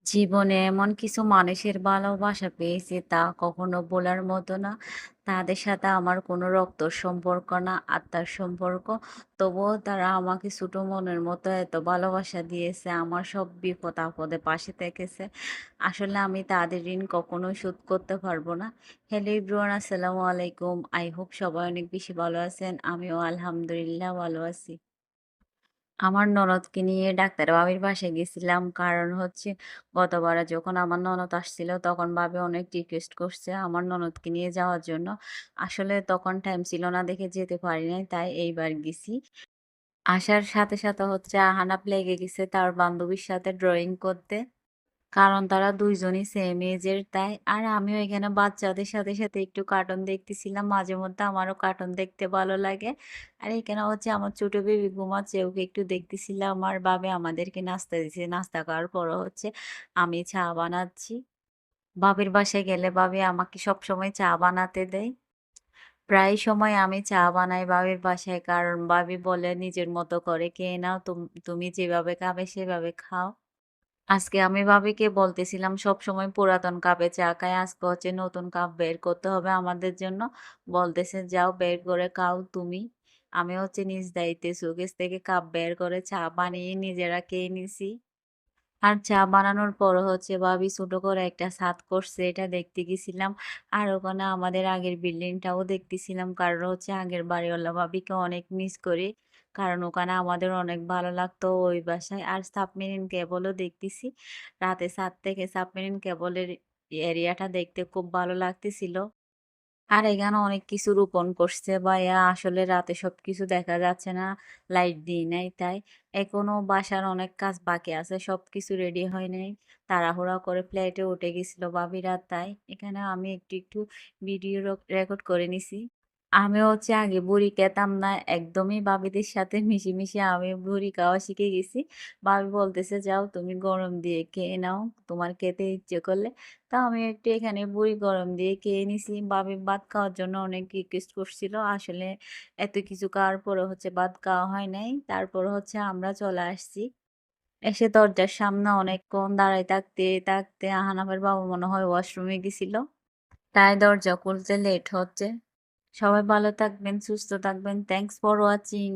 জীবনে এমন কিছু মানুষের ভালোবাসা পেয়েছি তা কখনো বলার মতো না। তাদের সাথে আমার কোনো রক্তর সম্পর্ক না, আত্মার সম্পর্ক। তবুও তারা আমাকে ছোট মনের মতো এত ভালোবাসা দিয়েছে, আমার সব বিপদ আপদে পাশে থেকেছে। আসলে আমি তাদের ঋণ কখনোই শোধ করতে পারবো না। হ্যালো এভরিওয়ান, আসসালামু আলাইকুম। আই হোপ সবাই অনেক বেশি ভালো আছেন। আমিও আলহামদুলিল্লাহ ভালো আছি। আমার ননদকে নিয়ে ডাক্তার বাবির বাসায় গেছিলাম। কারণ হচ্ছে গতবার যখন আমার ননদ আসছিল তখন ভাবি অনেক রিকোয়েস্ট করছে আমার ননদকে নিয়ে যাওয়ার জন্য। আসলে তখন টাইম ছিল না দেখে যেতে পারি নাই, তাই এইবার গেছি। আসার সাথে সাথে হচ্ছে আহানাপ লেগে গেছে তার বান্ধবীর সাথে ড্রয়িং করতে। কারণ তারা ২ জনই সেম এজের তাই। আর আমিও এখানে বাচ্চাদের সাথে, সাথে একটু কার্টুন দেখতেছিলাম। মাঝে মধ্যে আমারও কার্টুন দেখতে ভালো লাগে। আর এখানে হচ্ছে আমার ছোট বেবি ঘুমাচ্ছে, ওকে একটু দেখতেছিলাম। আর ভাবি আমাদেরকে নাস্তা দিছে। নাস্তা করার পরও হচ্ছে আমি চা বানাচ্ছি। ভাবির বাসায় গেলে ভাবি আমাকে সবসময় চা বানাতে দেয়। প্রায় সময় আমি চা বানাই ভাবির বাসায়, কারণ ভাবি বলে নিজের মতো করে খেয়ে নাও। তুমি যেভাবে খাবে সেভাবে খাও। আজকে আমি ভাবিকে বলতেছিলাম সবসময় পুরাতন কাপে চা খাই, আজকে হচ্ছে নতুন কাপ বের করতে হবে আমাদের জন্য। বলতেছে যাও বের করে খাও তুমি। আমি হচ্ছে নিজ দায়িত্বে শোকেস থেকে কাপ বের করে চা বানিয়ে নিজেরা খেয়ে নিছি। আর চা বানানোর পর হচ্ছে ভাবি ছোট করে একটা ছাদ করছে, এটা দেখতে গেছিলাম। আর ওখানে আমাদের আগের বিল্ডিংটাও দেখতেছিলাম, কারণ হচ্ছে আগের বাড়িওয়ালা ভাবিকে অনেক মিস করি। কারণ ওখানে আমাদের অনেক ভালো লাগতো ওই বাসায়। আর সাবমেরিন কেবলও দেখতেছি। রাতে ছাদ থেকে সাবমেরিন কেবলের এরিয়াটা দেখতে খুব ভালো লাগতেছিল। আর এখানে অনেক কিছু রোপণ করছে ভাইয়া, আসলে রাতে সবকিছু দেখা যাচ্ছে না, লাইট দিই নাই তাই। এখনো বাসার অনেক কাজ বাকি আছে, সবকিছু রেডি হয় নাই। তাড়াহুড়া করে ফ্লাইটে উঠে গেছিল ভাবিরা, তাই এখানে আমি একটু একটু ভিডিও রেকর্ড করে নিছি। আমি হচ্ছে আগে বুড়ি খেতাম না, একদমই ভাবিদের সাথে মিশে আমি বুড়ি খাওয়া শিখে গেছি। ভাবি বলতেছে যাও তুমি গরম দিয়ে খেয়ে নাও, তোমার খেতে ইচ্ছে করলে। তা আমি একটু এখানে বুড়ি গরম দিয়ে খেয়ে নিছি। ভাবি ভাত খাওয়ার জন্য অনেক রিকোয়েস্ট করছিল। আসলে এত কিছু খাওয়ার পরে হচ্ছে ভাত খাওয়া হয় নাই। তারপর হচ্ছে আমরা চলে আসছি। এসে দরজার সামনে অনেকক্ষণ দাঁড়ায় থাকতে থাকতে আহানাফের বাবা মনে হয় ওয়াশরুমে গেছিল, তাই দরজা খুলতে লেট হচ্ছে। সবাই ভালো থাকবেন, সুস্থ থাকবেন। Thanks for watching.